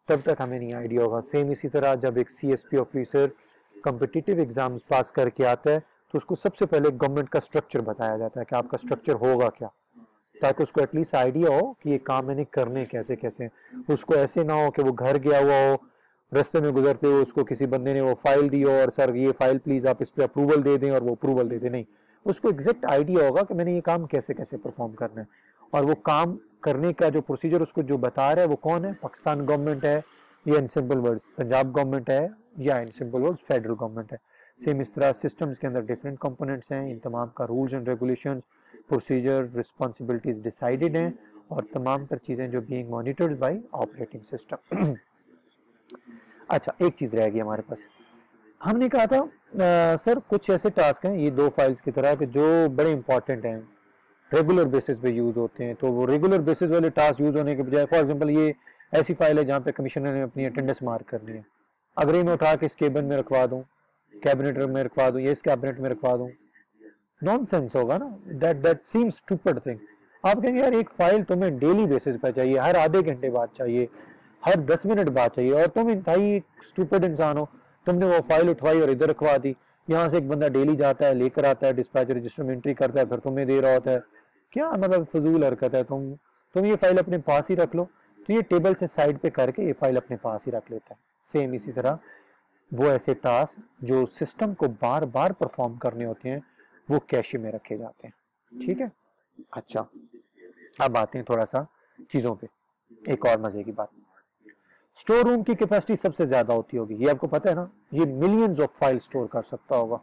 तब तक हमें नहीं आइडिया होगा। सेम इसी तरह जब एक CSP ऑफिसर कॉम्पिटिटिव एग्जाम्स पास करके आता है तो उसको सबसे पहले गवर्नमेंट का स्ट्रक्चर बताया जाता है कि आपका स्ट्रक्चर होगा क्या, ताकि उसको एटलीस्ट आइडिया हो कि ये काम मैंने करने कैसे कैसे। उसको ऐसे ना हो कि वो घर गया हुआ हो, रास्ते में गुजरते हुए उसको किसी बंदे ने वो फाइल दी हो और सर ये फाइल प्लीज आप इस पर अप्रूवल दे दें, और वो अप्रूवल दे दें। नहीं, उसको एग्जैक्ट आइडिया होगा कि मैंने ये काम कैसे कैसे परफॉर्म करना है, और वो काम करने का जो प्रोसीजर उसको जो बता रहा है वो कौन है, पाकिस्तान गवर्नमेंट है, या इन सिंपल वर्ड्स पंजाब गवर्नमेंट है, या इन सिंपल वर्ड्स फेडरल गवर्नमेंट है। सेम इस तरह सिस्टम्स के अंदर डिफरेंट कंपोनेंट्स हैं, इन तमाम का rules and regulations, procedure, responsibilities decided हैं, और तमाम तर चीज़ें जो being monitored by operating system. अच्छा, एक चीज़ रह गई हमारे पास, हमने कहा था सर कुछ ऐसे टास्क हैं ये 2 फाइल्स की तरह के जो बड़े इंपॉर्टेंट हैं, रेगुलर बेसिस पे यूज होते हैं। तो वो रेगुलर बेसिस वाले टास्क यूज होने के बजाय, फॉर एग्जांपल ये ऐसी फाइल है जहाँ पे कमिश्नर ने अपनी अटेंडेंस मार्क करनी है, अगर ये मैं उठा के इस केबिन में रखवा दूँ, कैबिनेट में रखवा दूँ, या इस कैबिनेट में रखवा दूँ, नॉनसेंस होगा ना, दैट सीम्स स्टूपिड थिंग। आप कहेंगे यार एक फाइल तुम्हें डेली बेसिस पे चाहिए, हर आधे घंटे बाद चाहिए, हर 10 मिनट बाद चाहिए, और तुम इंतहाई स्टूपिड इंसान हो, तुमने वो फाइल उठवाई और इधर रखवा दी। यहाँ से एक बंदा डेली जाता है, लेकर आता है, डिस्पैच रजिस्टर में एंट्री करता है, फिर तुम्हें दे रहा होता है। क्या मतलब फजूल हरकत है। तुम ये फाइल अपने पास ही रख लो। तो ये टेबल से साइड पे करके ये फाइल अपने पास ही रख लेता है। सेम इसी तरह वो ऐसे टास्क जो सिस्टम को बार बार परफॉर्म करने होते हैं वो कैशे में रखे जाते हैं, ठीक है। अच्छा, अब आते हैं थोड़ा सा चीजों पे। एक और मजे की बात, स्टोर रूम की कैपेसिटी सबसे ज्यादा होती होगी, ये आपको पता है ना, ये मिलियंस ऑफ फाइल स्टोर कर सकता होगा।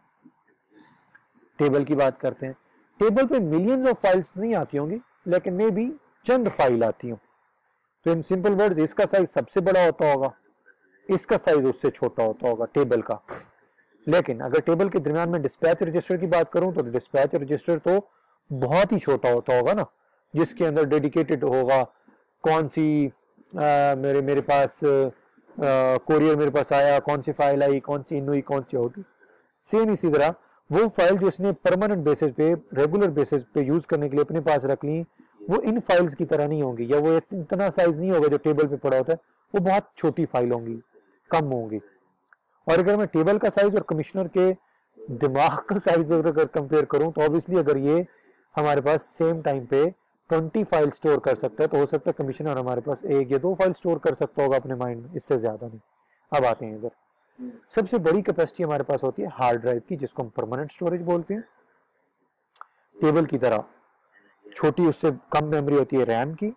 टेबल की बात करते हैं, टेबल पे मिलियंस ऑफ फाइल्स नहीं आती होंगी, लेकिन मे भी चंद फाइल आती हो। तो इन सिंपल वर्ड्स, इसका साइज सबसे बड़ा होता होगा, इसका साइज उससे छोटा होता होगा टेबल का। लेकिन अगर टेबल के दरमियान में डिस्पैच रजिस्टर की बात करूं तो डिस्पैच रजिस्टर तो बहुत ही छोटा होता होगा ना, जिसके अंदर डेडिकेटेड होगा कौन सी मेरे पास कोरियर मेरे पास आया, कौन सी फाइल आई, कौन सी इन हुई, कौन सी आउट। सेम इसी तरह वो फाइल जो इसने परमानेंट बेसिस पे, रेगुलर बेसिस पे यूज करने के लिए अपने पास रख ली, वो इन फाइल्स की तरह नहीं होंगी, या वो इतना साइज नहीं होगा जो टेबल पे पड़ा होता है, वो बहुत छोटी फाइल होंगी, कम होंगी। और अगर मैं टेबल का साइज और कमिश्नर के दिमाग का साइज अगर कंपेयर करूं तो ऑब्वियसली अगर ये हमारे पास सेम टाइम पे 20 फाइल स्टोर कर सकता है, तो हो सकता है कमिश्नर हमारे पास 1 या 2 फाइल स्टोर कर सकता होगा अपने माइंड में, इससे ज्यादा नहीं। अब आते हैं इधर, सबसे बड़ी कैपेसिटी हमारे पास होती है हार्ड ड्राइव की, जिसको हम परमानेंट स्टोरेज बोलते हैं। टेबल की तरह छोटी, उससे कम मेमोरी होती है रैम की।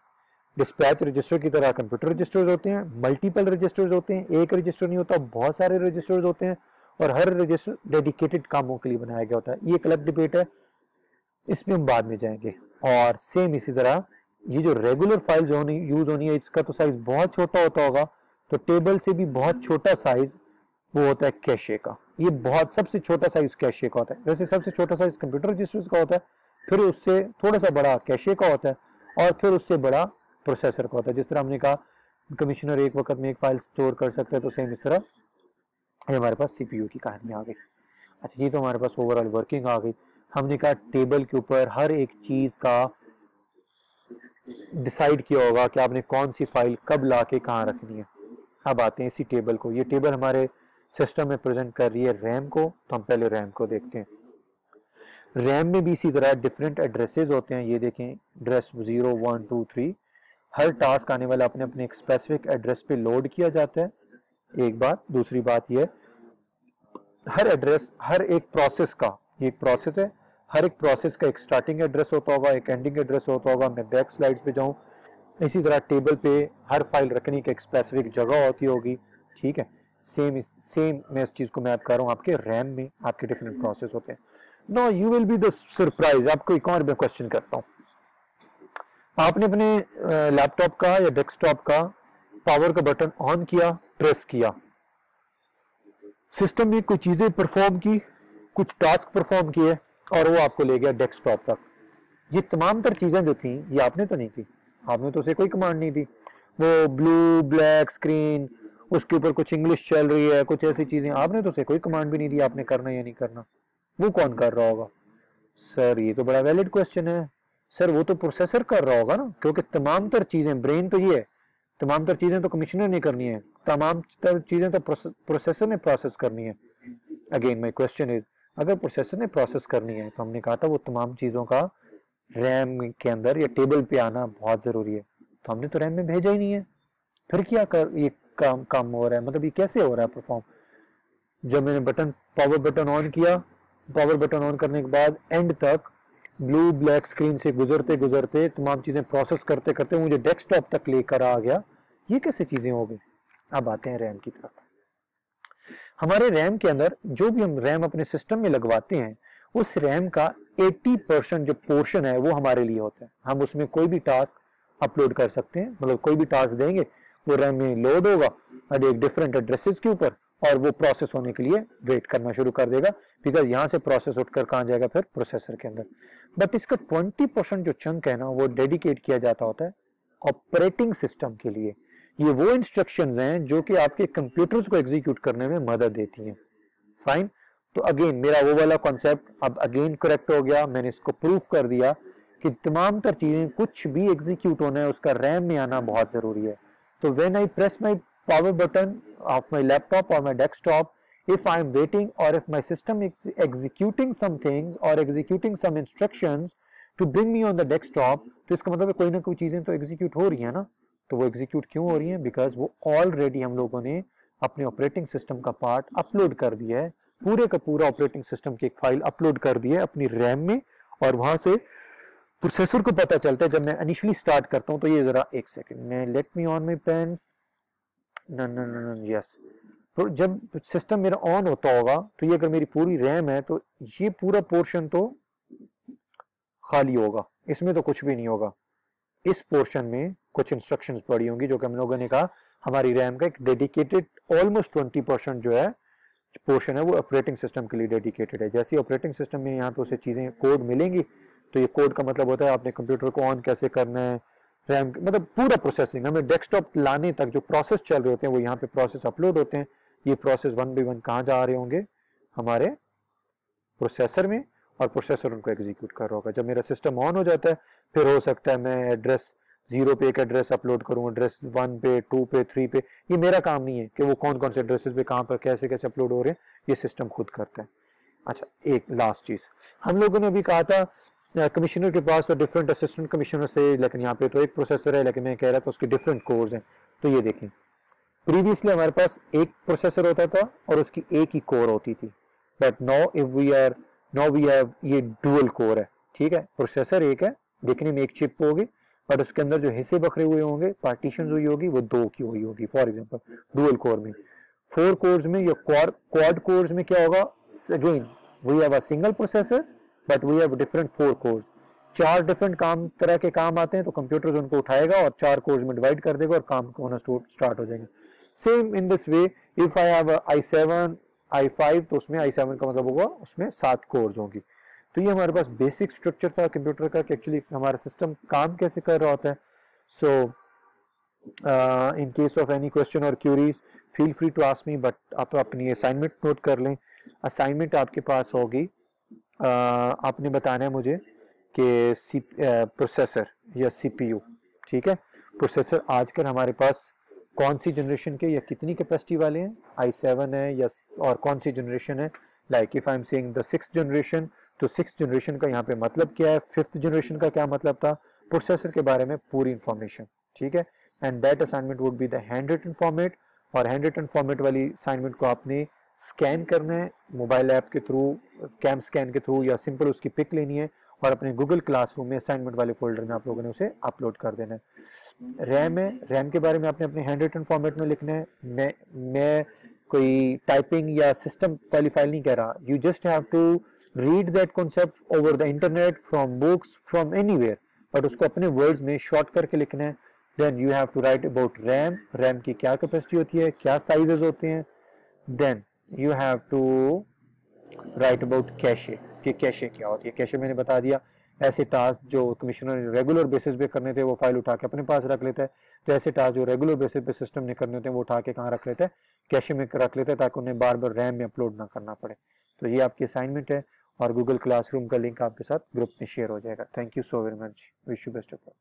डिस्पैच रजिस्टर की तरह कंप्यूटर रजिस्टर्स होते हैं, मल्टीपल रजिस्टर्स होते हैं, एक रजिस्टर नहीं होता, बहुत सारे रजिस्टर्स होते हैं, और हर रजिस्टर डेडिकेटेड कामों के लिए बनाया गया होता है। ये एक अलग डिबेट है, इसमें हम बाद में जाएंगे। और सेम इसी तरह ये जो रेगुलर फाइल्स यूज होनी है, इसका तो साइज बहुत छोटा होता होगा, तो टेबल से भी बहुत छोटा साइज वो होता है कैशे का। ये बहुत सबसे छोटा साइज कैशे का होता है। वैसे सबसे छोटा साइज कंप्यूटर रजिस्टर्स का होता है, फिर उससे थोड़ा सा बड़ा कैशे का होता है, और फिर उससे बड़ा प्रोसेसर का होता है। जिस तरह हमने कहा कमिश्नर एक वक्त में एक फाइल स्टोर कर सकता है, तो सेम इस तरह ये हमारे पास सीपीयू की कहानी आ गई। अच्छा, ये तो हमारे पास ओवरऑल वर्किंग आ गई। हमने कहा टेबल के ऊपर हर एक चीज का डिसाइड किया होगा कि आपने कौन सी फाइल कब लाके कहाँ रखनी है। अब आते हैं इसी टेबल को, ये टेबल हमारे सिस्टम में प्रेजेंट कर रही है रैम को, तो हम पहले रैम को देखते हैं। रैम में भी इसी तरह डिफरेंट एड्रेसेस होते हैं। ये देखें, एड्रेस 0 1 2 3, हर टास्क आने वाला अपने अपने एक स्पेसिफिक एड्रेस पे लोड किया जाता है, एक बात। दूसरी बात ये, हर एड्रेस हर एक प्रोसेस का, ये एक प्रोसेस है, हर एक प्रोसेस का एक स्टार्टिंग एड्रेस होता होगा, एक एंडिंग एड्रेस होता होगा। मैं बैक स्लाइड्स पे जाऊं, इसी तरह टेबल पे हर फाइल रखने की एक स्पेसिफिक जगह होती होगी, ठीक है। सेम मैं इस चीज को मैप कर रहा हूँ आपके रैम में, आपके डिफरेंट प्रोसेस होते हैं. No you will be the surprise. आपको एक और क्वेश्चन करता हूँ. आपने अपने लैपटॉप का या डेस्कटॉप का पावर का बटन ऑन किया, प्रेस किया, सिस्टम में कोई चीजें परफॉर्म की, कुछ टास्क परफॉर्म किए और वो आपको ले गया डेस्कटॉप तक. ये तमाम तर चीजें जो थी ये आपने तो नहीं की, आपने तो उसे कोई कमांड नहीं दी. वो ब्लू ब्लैक स्क्रीन, उसके ऊपर कुछ इंग्लिश चल रही है, कुछ ऐसी चीजें, आपने तो उसे कोई कमांड भी नहीं दी आपने करना या नहीं करना. वो कौन कर रहा होगा? सर ये तो बड़ा वैलिड क्वेश्चन है. सर वो तो प्रोसेसर कर रहा होगा ना, क्योंकि तमाम तर चीजें, ब्रेन तो ये है, तमाम तर चीजें तो कमिश्नर ने करनी है, तमाम तर चीजें तो प्रोसेसर ने प्रोसेस करनी है. अगेन माय क्वेश्चन इज, अगर प्रोसेसर ने प्रोसेस करनी है तो हमने कहा था वो तमाम चीजों का रैम के अंदर या टेबल पे आना बहुत जरूरी है, तो हमने तो रैम में भेजा ही नहीं है. फिर क्या कर ये काम हो रहा है, मतलब ये कैसे हो रहा है परफॉर्म? जब मैंने पावर बटन ऑन किया, पावर बटन ऑन करने के बाद एंड तक ब्लू ब्लैक स्क्रीन से गुजरते गुजरते तमाम चीजें प्रोसेस करते करते मुझे डेस्कटॉप तक लेकर आ गया. ये कैसे चीजें हो गई? अब आते हैं रैम की तरफ. हमारे रैम के अंदर जो भी हम रैम अपने सिस्टम में लगवाते हैं, उस रैम का 80% जो पोर्शन है वो हमारे लिए होता है. हम उसमें कोई भी टास्क अपलोड कर सकते हैं, मतलब कोई भी टास्क देंगे वो रैम में लोड होगा और एक डिफरेंट एड्रेसेस के ऊपर, और वो प्रोसेस होने के लिए वेट करना शुरू कर देगा, बिकॉज यहाँ से प्रोसेस उठकर कहाँ जाएगा? फिर प्रोसेसर के अंदर. बट इसका 20% जो चंक है ना, वो डेडिकेट किया जाता होता है ऑपरेटिंग सिस्टम के लिए. ये वो इंस्ट्रक्शंस हैं जो कि आपके कंप्यूटर्स को एग्जीक्यूट करने में मदद देती हैं. फाइन. तो अगेन मेरा वो वाला कॉन्सेप्ट अब अगेन करेक्ट हो गया. मैंने इसको प्रूफ कर दिया कि तमाम तर चीजें, कुछ भी एग्जीक्यूट होना है उसका रैम में आना बहुत जरूरी है. तो when I press my power button of my laptop or my desktop, if I am waiting or if my system is executing some things or executing some instructions to bring me on the desktop, तो इसका मतलब है कोई ना कोई चीजें तो execute हो रही है ना. तो वो एग्जीक्यूट क्यों हो रही है? बिकॉज वो ऑलरेडी हम लोगों ने अपने ऑपरेटिंग सिस्टम का पार्ट अपलोड कर दिया है, पूरे का पूरा ऑपरेटिंग सिस्टम की एक फाइल अपलोड कर दी है अपनी रैम में, और वहां से प्रोसेसर को पता चलता है. जब मैं इनिशियली स्टार्ट करता हूं तो ये जरा एक सेकेंड में, let me on my pen. Yes. तो जब सिस्टम मेरा ऑन होता होगा तो ये अगर मेरी पूरी रैम है तो ये पूरा पोर्शन तो खाली होगा, इसमें तो कुछ भी नहीं होगा. इस पोर्शन में कुछ इंस्ट्रक्शंस पड़ी होंगी जो कि हम लोगों ने कहा हमारी रैम का एक डेडिकेटेड ऑलमोस्ट 20% जो है पोर्शन है वो ऑपरेटिंग सिस्टम के लिए डेडिकेटेड है. जैसे ऑपरेटिंग सिस्टम में यहाँ पे उसे चीजें कोड मिलेंगी, तो ये कोड का मतलब होता है आपने कंप्यूटर को ऑन कैसे करना है, रैम मतलब पूरा प्रोसेसिंग, हमें डेस्कटॉप लाने तक जो प्रोसेस चल रहे होते हैं वो यहाँ पे प्रोसेस अपलोड होते हैं. ये प्रोसेस वन बाई वन कहाँ जा रहे होंगे? हमारे प्रोसेसर में, और प्रोसेसर उनको एग्जीक्यूट कर रहा होगा. जब मेरा सिस्टम ऑन हो जाता है फिर हो सकता है मैं एड्रेस 0 पे एक एड्रेस अपलोड करूँ, एड्रेस 1 पे, 2 पे, 3 पे. ये मेरा काम नहीं है कि वो कौन कौन से एड्रेसेस पे कहाँ पर कैसे कैसे अपलोड हो रहे हैं, ये सिस्टम खुद करता है. अच्छा, एक लास्ट चीज हम लोगों ने अभी कहा था कमिश्नर के पास तो डिफरेंट असिस्टेंट कमिश्नर से, लेकिन यहाँ पे तो एक प्रोसेसर है, लेकिन मैं कह रहा था उसके डिफरेंट कोर्स हैं. तो ये देखें, प्रीवियसली हमारे पास एक प्रोसेसर होता था और उसकी एक ही कोर होती थी, बट नाउ वी हैव ये डुअल कोर है. ठीक है, प्रोसेसर एक है, देखने में एक चिप होगी, बट उसके अंदर जो हिस्से बखरे हुए होंगे, पार्टीशन हुई होगी, वो 2 की हुई होगी. फॉर एग्जाम्पल डुअल कोर में, 4 कोर्स में या क्वाड कोर्स में क्या होगा? Again we have a single processor but we have different 4 cores. 4 different तरह के काम आते हैं, तो कंप्यूटर उनको उठाएगा और 4 कोर्स में डिवाइड कर देगा और काम होना स्टार्ट हो जाएगा. Same in this way if I have i7 i5, तो उसमें i7 का मतलब होगा उसमें 7 कोर्स होंगी. तो ये हमारे पास बेसिक स्ट्रक्चर था कंप्यूटर का कि एक्चुअली हमारा सिस्टम काम कैसे कर रहा होता है. So in case of any question और queries feel free to ask me, but आप अपनी असाइनमेंट नोट कर लें. असाइनमेंट आपके पास होगी, आपने बताना है मुझे कि प्रोसेसर या सीपीयू. ठीक है, प्रोसेसर आजकल हमारे पास कौन सी जनरेशन के या कितनी कैपेसिटी वाले हैं, i7 है या और कौन सी जनरेशन है. Like if I am saying the 6th generation, तो 6th जनरेशन का यहाँ पे मतलब क्या है, 5th जनरेशन का क्या मतलब था, प्रोसेसर के बारे में पूरी इंफॉर्मेशन. ठीक है, and that assignment would be the handwritten format. और हैंड रिटन फॉर्मेट वाली असाइनमेंट को आपने स्कैन करना है मोबाइल ऐप के थ्रू, कैम स्कैन के थ्रू, या सिंपल उसकी पिक लेनी है और अपने गूगल क्लासरूम में असाइनमेंट वाले फोल्डर में आप लोगों ने उसे अपलोड कर देना है. रैम है, रैम के बारे में आपने अपने हैंड रिटन फॉर्मेट में लिखना है. मैं कोई टाइपिंग या सिस्टम वाली फाइल नहीं कह रहा, you just have to read that concept over the internet, from books, from anywhere, but उसको अपने वर्ड्स में शॉर्ट करके लिखना है। Then you have to write about RAM, RAM की क्या कैपेसिटी होती है, क्या साइजेस होते हैं। Then you have to write about cache, कि कैशे क्या होती है। कैशे मैंने बता दिया, ऐसे टास्क जो कमिश्नर ने रेगुलर बेसिस पे करने थे वो फाइल उठा के अपने पास रख लेता है, तो ऐसे टास्क जो रेगुलर बेसिस पे सिस्टम ने करने होते हैं वो उठा के कहाँ रख लेता है, कैशे में रख लेता है, ताकि उन्हें बार बार रैम में अपलोड ना करना पड़े। तो ये आपकी असाइनमेंट है और गूगल क्लासरूम का लिंक आपके साथ ग्रुप में शेयर हो जाएगा। Thank you so very much, wish you best of luck.